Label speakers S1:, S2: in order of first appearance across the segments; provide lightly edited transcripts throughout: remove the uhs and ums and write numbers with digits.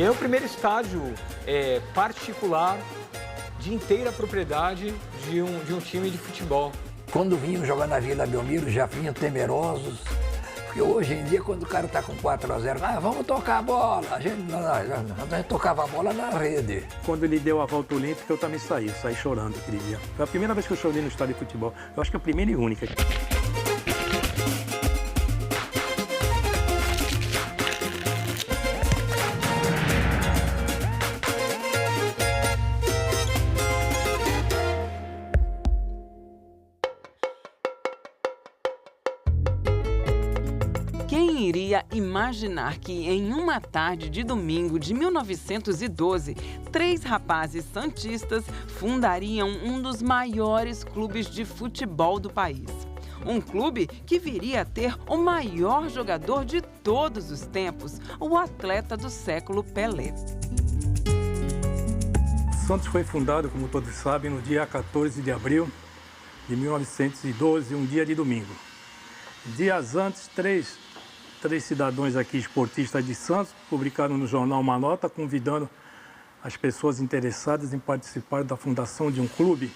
S1: E é o primeiro estádio particular de inteira propriedade de um time de futebol.
S2: Quando vinham jogar na Vila Belmiro, já vinham temerosos. Porque hoje em dia, quando o cara está com 4-0, vamos tocar a bola. A gente tocava a bola na rede.
S3: Quando ele deu a volta olímpica, eu também saí chorando aquele dia. Foi a primeira vez que eu chorei no estádio de futebol. Eu acho que é a primeira e única.
S4: Quem iria imaginar que em uma tarde de domingo de 1912, 3 rapazes santistas fundariam um dos maiores clubes de futebol do país? Um clube que viria a ter o maior jogador de todos os tempos, o atleta do século Pelé.
S3: Santos foi fundado, como todos sabem, no dia 14 de abril de 1912, um dia de domingo. Dias antes, três cidadãos aqui, esportistas de Santos, publicaram no jornal uma nota convidando as pessoas interessadas em participar da fundação de um clube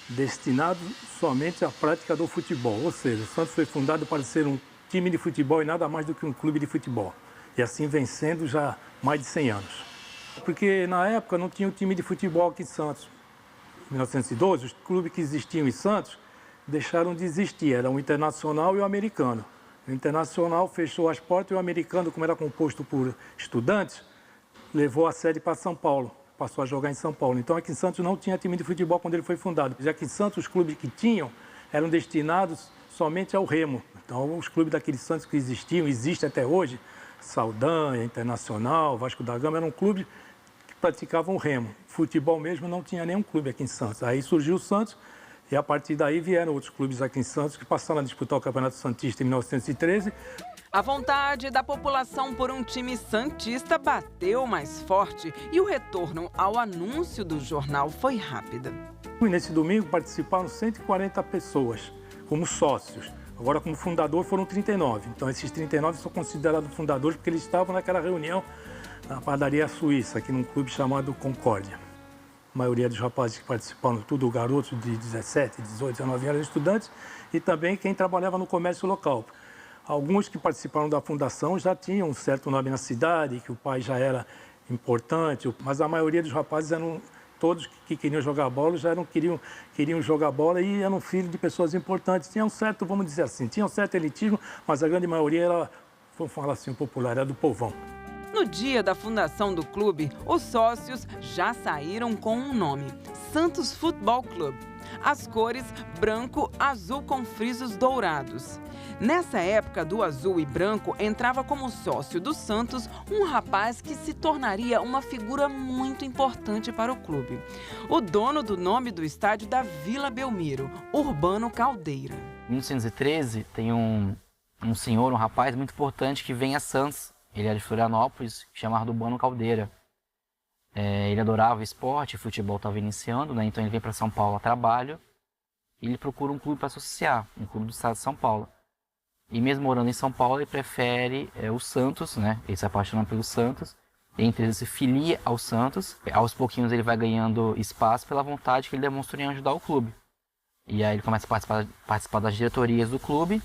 S3: destinado somente à prática do futebol. Ou seja, o Santos foi fundado para ser um time de futebol e nada mais do que um clube de futebol. E assim vencendo já mais de 100 anos. Porque na época não tinha um time de futebol aqui em Santos. Em 1912, os clubes que existiam em Santos deixaram de existir. Era o Internacional e o Americano. O Internacional fechou as portas e o Americano, como era composto por estudantes, levou a sede para São Paulo, passou a jogar em São Paulo. Então aqui em Santos não tinha time de futebol quando ele foi fundado, já que em Santos os clubes que tinham eram destinados somente ao remo. Então os clubes daqueles Santos que existem até hoje, Saldanha, Internacional, Vasco da Gama, eram clubes que praticavam remo. Futebol mesmo não tinha nenhum clube aqui em Santos. Aí surgiu o Santos. E a partir daí vieram outros clubes aqui em Santos que passaram a disputar o Campeonato Santista em 1913.
S4: A vontade da população por um time santista bateu mais forte e o retorno ao anúncio do jornal foi rápido.
S3: E nesse domingo participaram 140 pessoas como sócios. Agora, como fundador, foram 39. Então, esses 39 são considerados fundadores porque eles estavam naquela reunião na padaria suíça, aqui num clube chamado Concórdia. A maioria dos rapazes que participaram, tudo garotos de 17, 18, 19 anos, estudantes, e também quem trabalhava no comércio local. Alguns que participaram da fundação já tinham um certo nome na cidade, que o pai já era importante, mas a maioria dos rapazes eram todos que queriam jogar bola, queriam jogar bola e eram filhos de pessoas importantes. Tinha um certo, vamos dizer assim, tinha um certo elitismo, mas a grande maioria era, vamos falar assim, popular, era do povão.
S4: No dia da fundação do clube, os sócios já saíram com um nome: Santos Futebol Clube. As cores branco, azul com frisos dourados. Nessa época do azul e branco, entrava como sócio do Santos um rapaz que se tornaria uma figura muito importante para o clube. O dono do nome do estádio da Vila Belmiro, Urbano Caldeira.
S5: Em 1913, tem um senhor, um rapaz muito importante que vem a Santos. Ele era de Florianópolis, chamado Urbano Caldeira. Ele adorava esporte, futebol estava iniciando, né? Então ele vem para São Paulo a trabalho e ele procura um clube para associar, um clube do estado de São Paulo. E mesmo morando em São Paulo, ele prefere o Santos, né? Ele se apaixona pelo Santos, entre eles se filia ao Santos. Aos pouquinhos ele vai ganhando espaço pela vontade que ele demonstrou em ajudar o clube. E aí ele começa a participar das diretorias do clube.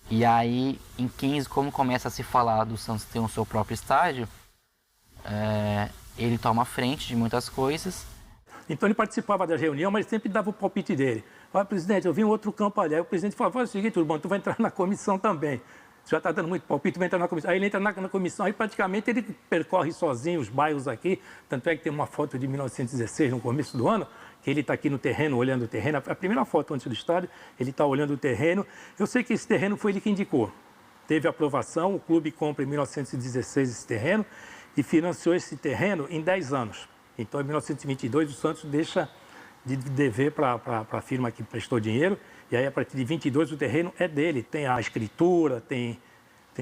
S5: E aí, em 15, como começa a se falar do Santos ter o seu próprio estádio, ele toma a frente de muitas coisas.
S3: Então ele participava da reunião, mas sempre dava o palpite dele. Olha, presidente, eu vi um outro campo ali. Aí o presidente falou, faz o seguinte, Urbano, tu vai entrar na comissão também. Você já está dando muito palpite, tu vai entrar na comissão. Aí ele entra na comissão, aí praticamente ele percorre sozinho os bairros aqui. Tanto é que tem uma foto de 1916, no começo do ano, que ele está aqui no terreno, olhando o terreno. A primeira foto antes do estádio, ele está olhando o terreno. Eu sei que esse terreno foi ele que indicou. Teve aprovação, o clube compra em 1916 esse terreno e financiou esse terreno em 10 anos. Então, em 1922, o Santos deixa de dever para a firma que prestou dinheiro. E aí, a partir de 22, o terreno é dele. Tem a escritura, tem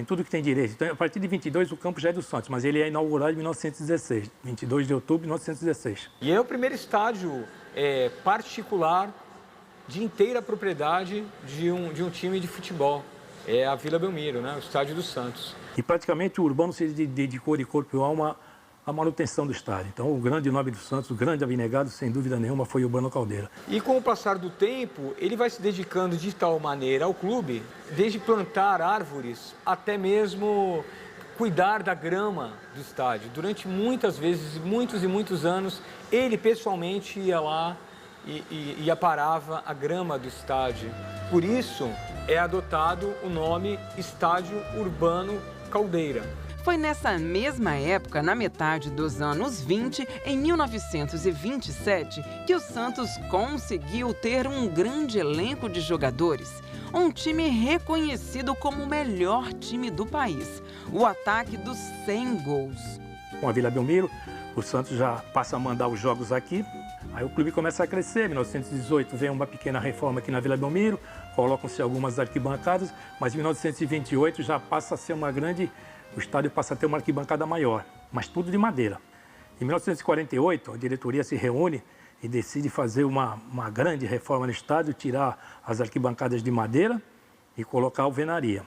S3: tudo que tem direito. Então, a partir de 22, o campo já é do Santos, mas ele é inaugurado em 1916, 22 de outubro de 1916.
S1: E é o primeiro estádio particular de inteira propriedade de um time de futebol. É a Vila Belmiro, né? O estádio do Santos.
S3: E praticamente o Urbano se dedicou de corpo e alma a manutenção do estádio. Então, o grande nome do Santos, o grande abnegado, sem dúvida nenhuma, foi o Urbano Caldeira.
S1: E com o passar do tempo, ele vai se dedicando de tal maneira ao clube, desde plantar árvores até mesmo cuidar da grama do estádio. Durante muitas vezes, muitos e muitos anos, ele pessoalmente ia lá e aparava a grama do estádio. Por isso, é adotado o nome Estádio Urbano Caldeira.
S4: Foi nessa mesma época, na metade dos anos 20, em 1927, que o Santos conseguiu ter um grande elenco de jogadores. Um time reconhecido como o melhor time do país. O ataque dos 100 gols.
S3: Com a Vila Belmiro, o Santos já passa a mandar os jogos aqui. Aí o clube começa a crescer. Em 1918 vem uma pequena reforma aqui na Vila Belmiro, colocam-se algumas arquibancadas, mas em 1928 já passa a ser uma grande... O estádio passa a ter uma arquibancada maior, mas tudo de madeira. Em 1948, a diretoria se reúne e decide fazer uma grande reforma no estádio, tirar as arquibancadas de madeira e colocar alvenaria.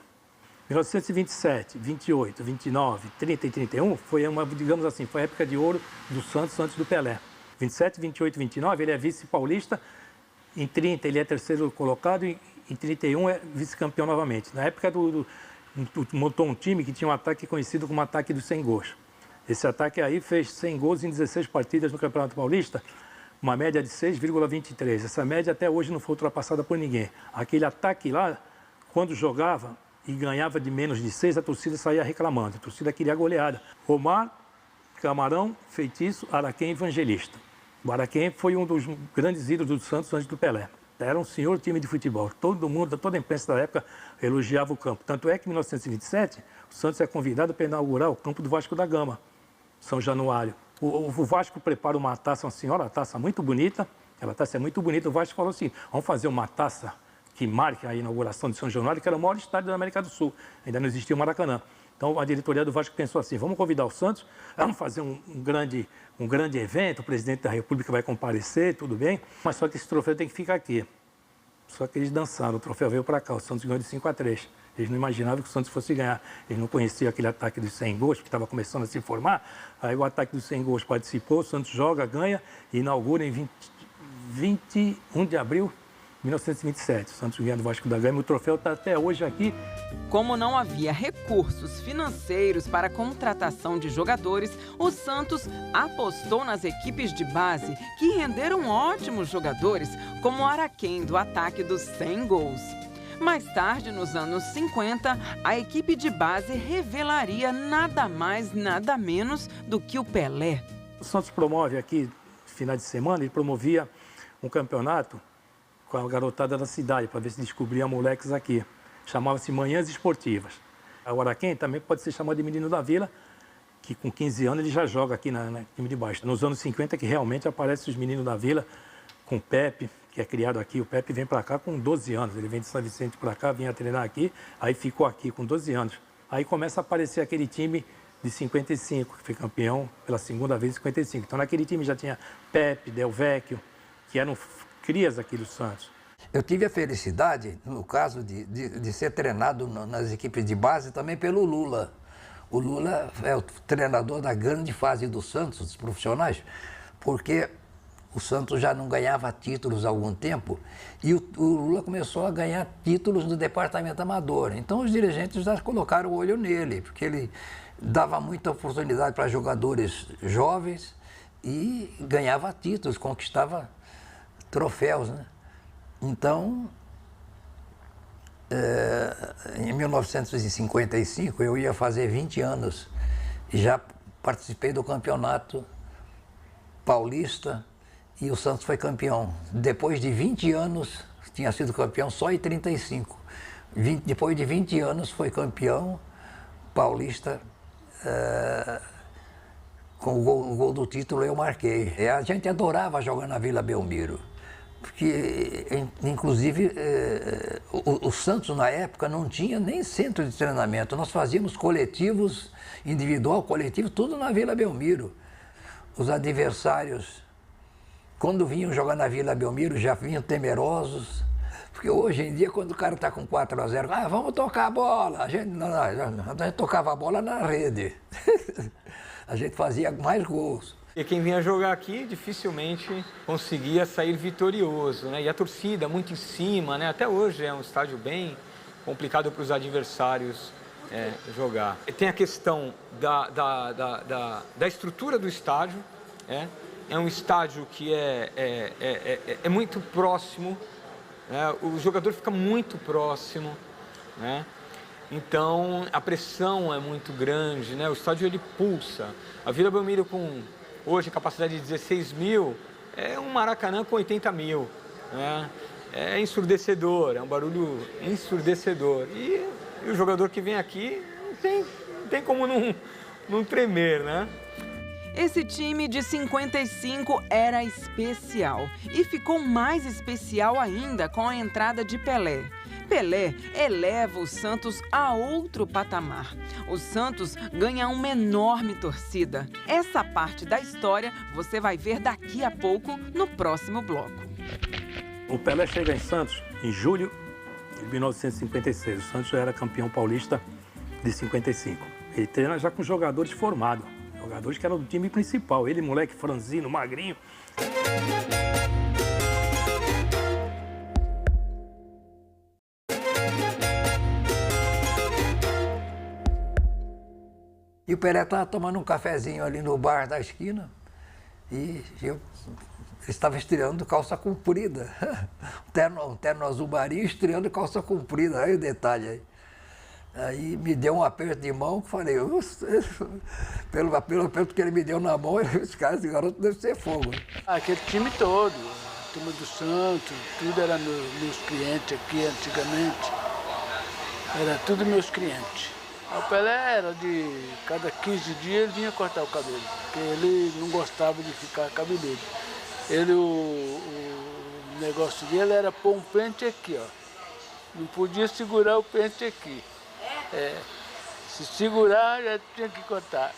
S3: 1927, 28, 29, 30 e 31 foi digamos assim, foi a época de ouro do Santos antes do Pelé. 27, 28 e 29 ele é vice-paulista, em 30 ele é terceiro colocado e em 31 é vice-campeão novamente. Na época montou um time que tinha um ataque conhecido como ataque dos 100 gols. Esse ataque aí fez 100 gols em 16 partidas no Campeonato Paulista, uma média de 6,23. Essa média até hoje não foi ultrapassada por ninguém. Aquele ataque lá, quando jogava e ganhava de menos de 6, a torcida saía reclamando. A torcida queria goleada. Omar, Camarão, Feitiço, Araquém e Evangelista. O Araquém foi um dos grandes ídolos do Santos antes do Pelé. Era um senhor time de futebol. Todo mundo, toda a imprensa da época elogiava o campo. Tanto é que em 1927, o Santos é convidado para inaugurar o campo do Vasco da Gama, São Januário. O Vasco prepara uma taça, uma taça muito bonita. Aquela taça é muito bonita. O Vasco falou assim, vamos fazer uma taça que marque a inauguração de São Januário, que era o maior estádio da América do Sul. Ainda não existia o Maracanã. Então, a diretoria do Vasco pensou assim, vamos convidar o Santos, vamos fazer um grande evento, o presidente da República vai comparecer, tudo bem, mas só que esse troféu tem que ficar aqui. Só que eles dançaram, o troféu veio para cá, o Santos ganhou de 5-3. Eles não imaginavam que o Santos fosse ganhar. Eles não conheciam aquele ataque dos 100 gols, que estava começando a se formar. Aí o ataque dos 100 gols participou, o Santos joga, ganha e inaugura em 21 de abril de 1927. O Santos ganha do Vasco da Gama e o troféu está até hoje aqui.
S4: Como não havia recursos financeiros para a contratação de jogadores, o Santos apostou nas equipes de base, que renderam ótimos jogadores, como o Araquém, do ataque dos 100 gols. Mais tarde, nos anos 50, a equipe de base revelaria nada mais, nada menos do que o Pelé.
S3: O Santos promove aqui, final de semana, ele promovia um campeonato com a garotada da cidade, para ver se descobria moleques aqui. Chamava-se Manhãs Esportivas. O Araquém também pode ser chamado de Menino da Vila, que com 15 anos ele já joga aqui na time de baixo. Nos anos 50 que realmente aparecem os Meninos da Vila, com o Pepe, que é criado aqui. O Pepe vem para cá com 12 anos. Ele vem de São Vicente para cá, vinha treinar aqui, aí ficou aqui com 12 anos. Aí começa a aparecer aquele time de 55, que foi campeão pela segunda vez em 55. Então naquele time já tinha Pepe, Del Vecchio, que eram crias aqui do Santos.
S2: Eu tive a felicidade, no caso, de ser treinado nas equipes de base também pelo Lula. O Lula é o treinador da grande fase do Santos, dos profissionais, porque o Santos já não ganhava títulos há algum tempo e o Lula começou a ganhar títulos no departamento amador. Então os dirigentes já colocaram o olho nele, porque ele dava muita oportunidade para jogadores jovens e ganhava títulos, conquistava troféus, né? Então, em 1955, eu ia fazer 20 anos e já participei do campeonato paulista e o Santos foi campeão. Depois de 20 anos, tinha sido campeão só em 35. Depois de 20 anos, foi campeão paulista. Com o gol do título eu marquei. A gente adorava jogar na Vila Belmiro. Porque, inclusive, o Santos, na época, não tinha nem centro de treinamento. Nós fazíamos coletivos, individual, coletivo, tudo na Vila Belmiro. Os adversários, quando vinham jogar na Vila Belmiro, já vinham temerosos, Porque hoje em dia, quando o cara está com 4-0, vamos tocar a bola. A gente tocava a bola na rede. A gente fazia mais gols.
S1: E quem vinha jogar aqui dificilmente conseguia sair vitorioso, né? E a torcida muito em cima, né? Até hoje é um estádio bem complicado para os adversários jogar. E tem a questão da estrutura do estádio. É um estádio que é muito próximo. O jogador fica muito próximo, né? Então a pressão é muito grande, né? O estádio ele pulsa. A Vila Belmiro com hoje capacidade de 16 mil é um Maracanã com 80 mil, né? É ensurdecedor, é um barulho ensurdecedor. E o jogador que vem aqui não tem como não tremer, né?
S4: Esse time de 55 era especial e ficou mais especial ainda com a entrada de Pelé. Pelé eleva o Santos a outro patamar. O Santos ganha uma enorme torcida. Essa parte da história você vai ver daqui a pouco no próximo bloco.
S3: O Pelé chega em Santos em julho de 1956. O Santos já era campeão paulista de 55. Ele treina já com jogadores formados. Jogadores que eram do time principal. Ele, moleque franzino, magrinho.
S2: E o Pelé estava tomando um cafezinho ali no bar da esquina. E eu estava estreando calça comprida. Um terno azul marinho estreando calça comprida. Aí o detalhe aí. Aí me deu um aperto de mão que falei, pelo aperto que ele me deu na mão, esse garoto deve ser fogo.
S6: Aquele time todo, a turma do Santos, tudo era meus clientes aqui antigamente. Era tudo meus clientes. O Pelé era de cada 15 dias ele vinha cortar o cabelo, porque ele não gostava de ficar cabeludo. O negócio dele era pôr um pente aqui, ó. Não podia segurar o pente aqui. Se segurar, já tinha que cortar.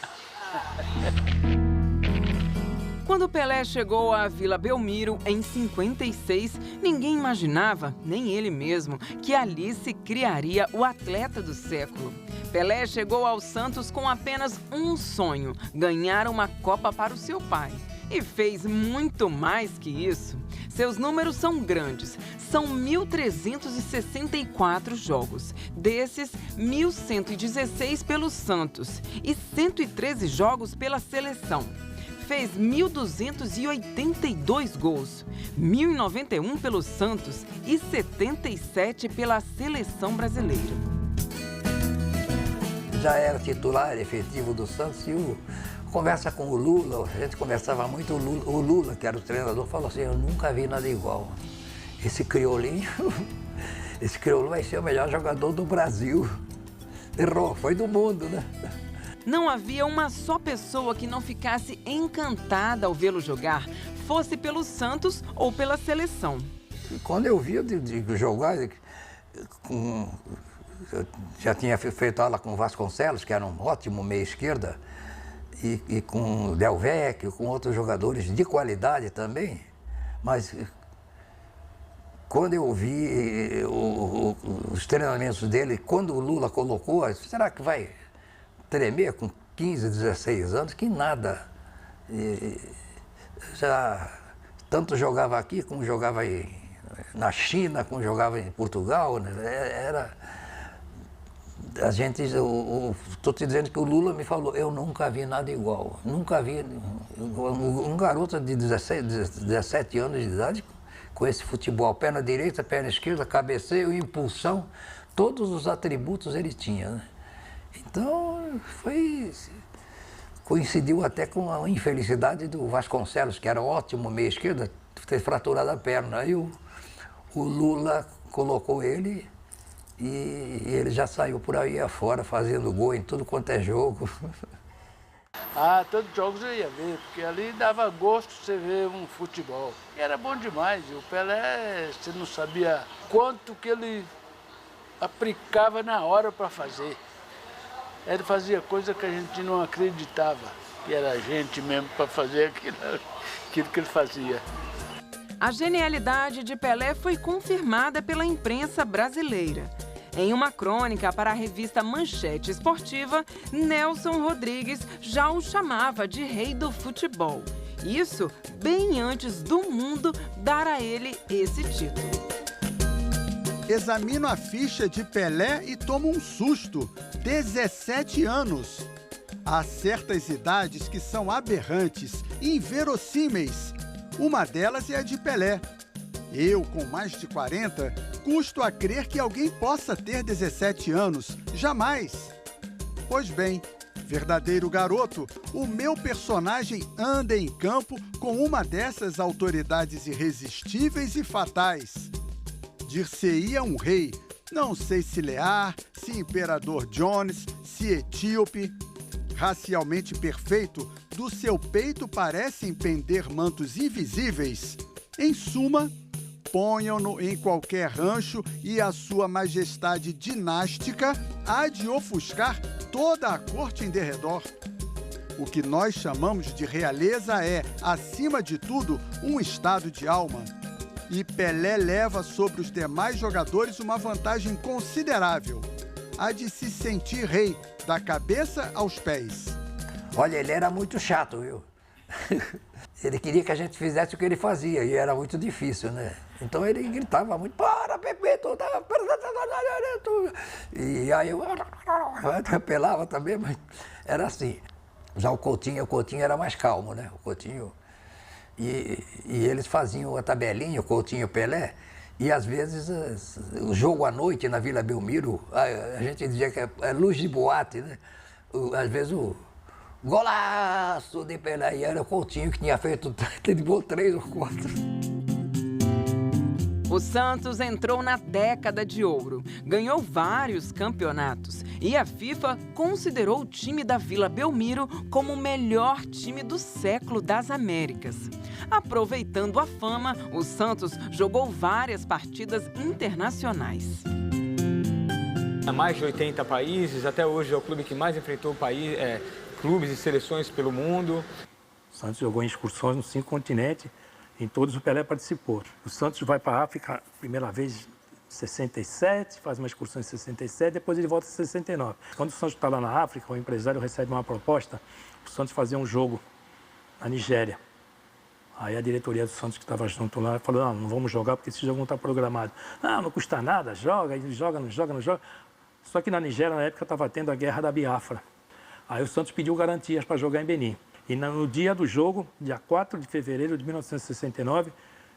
S4: Quando Pelé chegou à Vila Belmiro em 56, ninguém imaginava, nem ele mesmo, que ali se criaria o atleta do século. Pelé chegou ao Santos com apenas um sonho: ganhar uma Copa para o seu pai. E fez muito mais que isso. Seus números são grandes. São 1.364 jogos. Desses, 1.116 pelo Santos e 113 jogos pela seleção. Fez 1.282 gols, 1.091 pelo Santos e 77 pela seleção brasileira.
S2: Já era titular efetivo do Santos e conversa com o Lula, a gente conversava muito, o Lula, que era o treinador, falou assim, eu nunca vi nada igual. Esse crioulinho vai ser o melhor jogador do Brasil. Errou, foi do mundo, né?
S4: Não havia uma só pessoa que não ficasse encantada ao vê-lo jogar, fosse pelo Santos ou pela seleção.
S2: E quando eu vi de jogar, eu já tinha feito aula com o Vasconcelos, que era um ótimo meia-esquerda, e com o Del Vecchio, com outros jogadores de qualidade também, mas quando eu vi os treinamentos dele, quando o Lula colocou, será que vai tremer com 15, 16 anos? Que nada. Já tanto jogava aqui, como jogava na China, como jogava em Portugal, né? Estou te dizendo que o Lula me falou, eu nunca vi nada igual, nunca vi um garoto de 17 anos de idade com esse futebol, perna direita, perna esquerda, cabeceio, impulsão, todos os atributos ele tinha, né? Então, coincidiu até com a infelicidade do Vasconcelos, que era ótimo meia esquerda, ter fraturado a perna. Aí o Lula colocou ele e ele já saiu por aí afora fazendo gol em tudo quanto é jogo.
S6: Todos os jogos eu ia ver, porque ali dava gosto você ver um futebol. E era bom demais. O Pelé, você não sabia quanto que ele aplicava na hora para fazer. Ele fazia coisa que a gente não acreditava, que era gente mesmo para fazer aquilo que ele fazia.
S4: A genialidade de Pelé foi confirmada pela imprensa brasileira. Em uma crônica para a revista Manchete Esportiva, Nelson Rodrigues já o chamava de rei do futebol. Isso bem antes do mundo dar a ele esse título.
S7: Examino a ficha de Pelé e tomo um susto. 17 anos. Há certas idades que são aberrantes e inverossímeis. Uma delas é a de Pelé. Eu, com mais de 40, custo a crer que alguém possa ter 17 anos. Jamais. Pois bem, verdadeiro garoto, o meu personagem anda em campo com uma dessas autoridades irresistíveis e fatais. Dir-se-ia um rei, não sei se Lear, se Imperador Jones, se Etíope. Racialmente perfeito, do seu peito parecem pender mantos invisíveis. Em suma, ponham-no em qualquer rancho e a sua majestade dinástica há de ofuscar toda a corte em derredor. O que nós chamamos de realeza é, acima de tudo, um estado de alma. E Pelé leva sobre os demais jogadores uma vantagem considerável, a de se sentir rei, da cabeça aos pés.
S2: Olha, ele era muito chato, viu? Ele queria que a gente fizesse o que ele fazia e era muito difícil, né? Então ele gritava muito, para, Pepe, e aí eu apelava também, mas era assim. Já o Coutinho era mais calmo, né? O Coutinho... E eles faziam a tabelinha, o Coutinho e o Pelé, e às vezes o jogo à noite na Vila Belmiro, a gente dizia que é luz de boate, né? Às vezes o golaço de Pelé, e era o Coutinho que tinha feito, ele gol 3 ou 4.
S4: O Santos entrou na década de ouro, ganhou vários campeonatos e a FIFA considerou o time da Vila Belmiro como o melhor time do século das Américas. Aproveitando a fama, o Santos jogou várias partidas internacionais.
S1: Há mais de 80 países, até hoje é o clube que mais enfrentou clubes e seleções pelo mundo.
S3: O Santos jogou em excursões nos 5 continentes. Em todos o Pelé participou. O Santos vai para a África, primeira vez em 67, faz uma excursão em 67, depois ele volta em 69. Quando o Santos está lá na África, o empresário recebe uma proposta, o Santos fazer um jogo na Nigéria. Aí a diretoria do Santos que estava junto lá falou, não vamos jogar porque esse jogo não está programado. Não custa nada, joga, não joga. Só que na Nigéria, na época, estava tendo a guerra da Biafra. Aí o Santos pediu garantias para jogar em Benim. E no dia do jogo, dia 4 de fevereiro de 1969,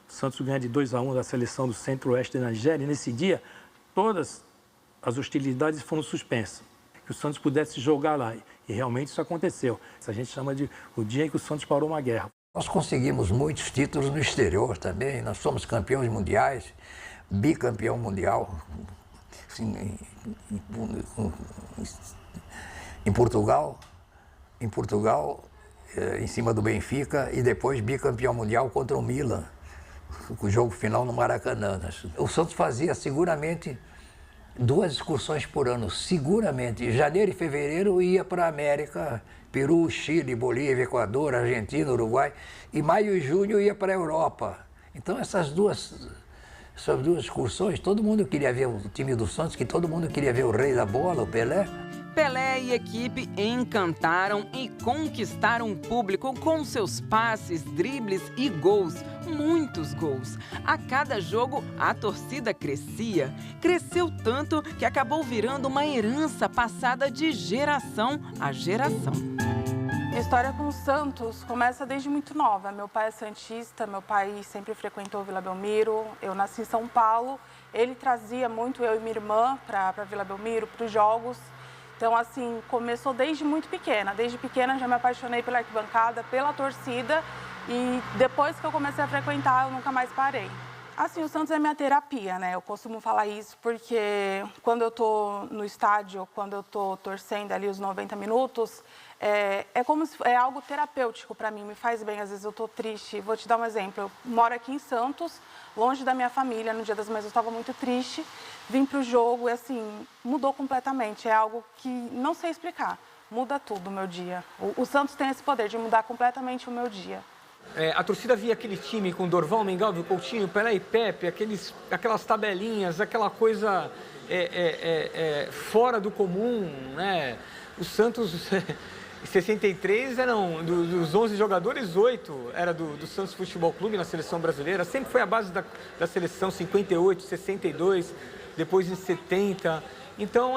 S3: o Santos ganha de 2-1 da seleção do Centro-Oeste da Nigéria. E nesse dia, todas as hostilidades foram suspensas. Que o Santos pudesse jogar lá. E realmente isso aconteceu. Isso a gente chama de o dia em que o Santos parou uma guerra.
S2: Nós conseguimos muitos títulos no exterior também. Nós somos campeões mundiais, bicampeão mundial. Assim, em Portugal, em cima do Benfica, e depois bicampeão mundial contra o Milan, o jogo final no Maracanã. O Santos fazia seguramente 2 excursões por ano, seguramente. Em janeiro e fevereiro ia para a América, Peru, Chile, Bolívia, Equador, Argentina, Uruguai, e maio e junho ia para a Europa. Então essas duas excursões, todo mundo queria ver o time do Santos, que todo mundo queria ver o rei da bola, o Pelé.
S4: Pelé e equipe encantaram e conquistaram o público com seus passes, dribles e gols. Muitos gols. A cada jogo, a torcida crescia. Cresceu tanto que acabou virando uma herança passada de geração a geração.
S8: Minha história com o Santos começa desde muito nova. Meu pai é santista, meu pai sempre frequentou Vila Belmiro. Eu nasci em São Paulo. Ele trazia muito eu e minha irmã para Vila Belmiro, para os jogos. Então, assim, começou desde muito pequena. Desde pequena já me apaixonei pela arquibancada, pela torcida. E depois que eu comecei a frequentar, eu nunca mais parei. Assim, o Santos é minha terapia, né? Eu costumo falar isso porque quando eu tô no estádio, quando eu tô torcendo ali os 90 minutos, é como se é algo terapêutico para mim, me faz bem. Às vezes eu tô triste. Vou te dar um exemplo. Eu moro aqui em Santos, longe da minha família. No Dia das Mães eu estava muito triste. Vim para o jogo e, assim, mudou completamente. É algo que não sei explicar. Muda tudo o meu dia. O Santos tem esse poder de mudar completamente o meu dia.
S1: A torcida via aquele time com Dorval, Mengalvio, Coutinho, Pelé e Pepe, aquelas tabelinhas, aquela coisa fora do comum, né? O Santos, em 63, eram dos 11 jogadores, 8 era do Santos Futebol Clube na seleção brasileira. Sempre foi a base da seleção, 58, 62, depois em 70. Então,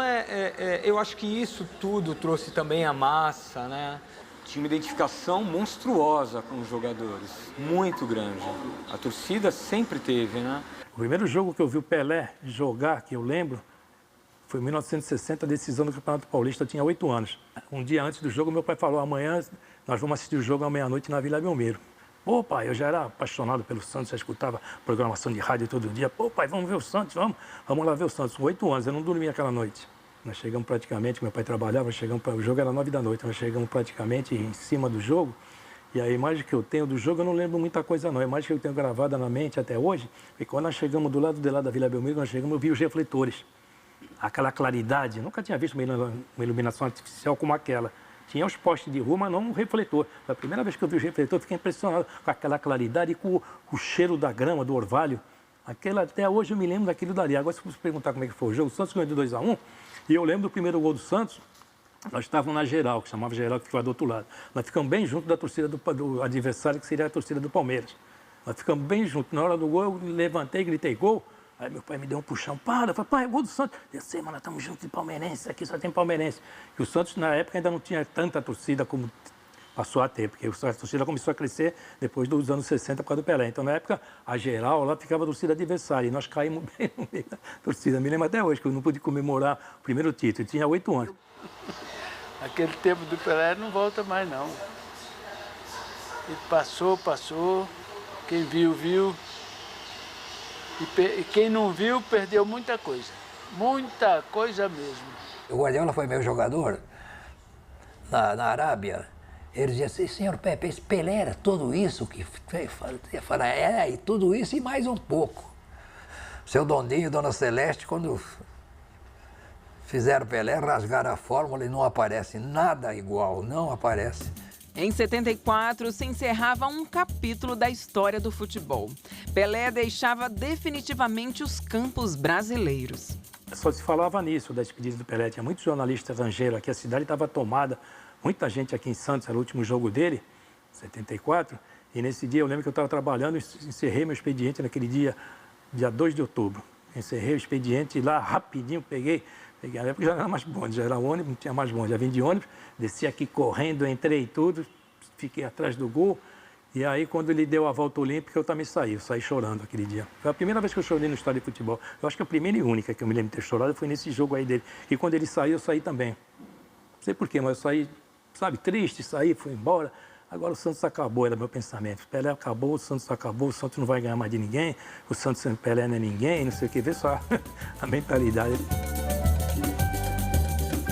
S1: eu acho que isso tudo trouxe também a massa, né? Tinha uma identificação monstruosa com os jogadores, muito grande. A torcida sempre teve, né?
S3: O primeiro jogo que eu vi o Pelé jogar, que eu lembro, foi em 1960, a decisão do Campeonato Paulista, eu tinha 8 anos. Um dia antes do jogo, meu pai falou, amanhã nós vamos assistir o jogo à meia-noite na Vila Belmiro. Pô, pai, eu já era apaixonado pelo Santos, já escutava programação de rádio todo dia. Pô, pai, vamos ver o Santos, vamos lá ver o Santos. Com 8 anos, eu não dormia aquela noite. Nós chegamos praticamente, meu pai trabalhava, o jogo era 9 da noite, nós chegamos praticamente em cima do jogo. E a imagem que eu tenho do jogo, eu não lembro muita coisa não. A imagem que eu tenho gravada na mente até hoje, é quando nós chegamos do lado de lá da Vila Belmiro, eu vi os refletores. Aquela claridade, nunca tinha visto uma iluminação artificial como aquela. Tinha os postes de rua, mas não um refletor. Foi a primeira vez que eu vi o refletor, fiquei impressionado com aquela claridade e com o cheiro da grama, do orvalho. Até hoje eu me lembro daquilo dali. Agora, se você perguntar como é que foi o jogo, o Santos ganhou de 2-1, e eu lembro do primeiro gol do Santos, nós estávamos na geral, que chamava geral, que ficava do outro lado. Nós ficamos bem junto da torcida do adversário, que seria a torcida do Palmeiras. Nós ficamos bem juntos. Na hora do gol, eu levantei, gritei gol. Aí meu pai me deu um puxão. Para, eu falei, pai, é gol do Santos. Eu sei, mano, nós estamos juntos de palmeirense, aqui só tem palmeirense. E o Santos, na época, ainda não tinha tanta torcida como passou a ter, porque a torcida começou a crescer depois dos anos 60 por causa do Pelé. Então, na época, a geral, lá ficava a torcida adversária. E nós caímos bem no meio da torcida. Me lembro até hoje que eu não pude comemorar o primeiro título. Eu tinha 8 anos.
S6: Aquele tempo do Pelé não volta mais, não. Ele passou. Quem viu, viu. E quem não viu, perdeu muita coisa. Muita coisa mesmo.
S2: O Guardiola foi meu jogador na Arábia. Ele dizia assim, senhor Pepe, esse Pelé era tudo isso que eu falei, e tudo isso e mais um pouco. Seu Dondinho e Dona Celeste, quando fizeram Pelé, rasgaram a fórmula e não aparece nada igual, não aparece.
S4: Em 74, se encerrava um capítulo da história do futebol. Pelé deixava definitivamente os campos brasileiros.
S3: Só se falava nisso, da despedida do Pelé. Tinha muitos jornalistas estrangeiros aqui, a cidade estava tomada. Muita gente aqui em Santos, era o último jogo dele, 74. E nesse dia eu lembro que eu estava trabalhando, encerrei meu expediente naquele dia 2 de outubro. Encerrei o expediente e lá rapidinho peguei. Na época já não era mais bonde, já era ônibus, não tinha mais bonde. Já vim de ônibus, desci aqui correndo, entrei e tudo, fiquei atrás do gol. E aí, quando ele deu a volta olímpica, eu também saí. Eu saí chorando aquele dia. Foi a primeira vez que eu chorei no estádio de futebol. Eu acho que a primeira e única que eu me lembro de ter chorado foi nesse jogo aí dele. E quando ele saiu, eu saí também. Não sei porquê, mas eu saí, sabe, triste, saí, fui embora. Agora o Santos acabou, era meu pensamento. O Pelé acabou, o Santos acabou, o Santos não vai ganhar mais de ninguém. O Santos sem Pelé não é ninguém, não sei o que. Vê só a mentalidade.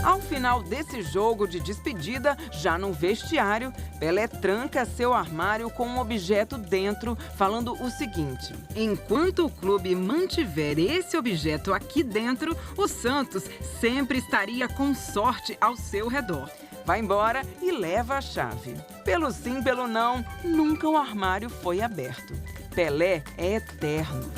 S4: Ao final desse jogo de despedida, já no vestiário, Pelé tranca seu armário com um objeto dentro, falando o seguinte: enquanto o clube mantiver esse objeto aqui dentro, o Santos sempre estaria com sorte ao seu redor. Vai embora e leva a chave. Pelo sim, pelo não, nunca o armário foi aberto. Pelé é eterno.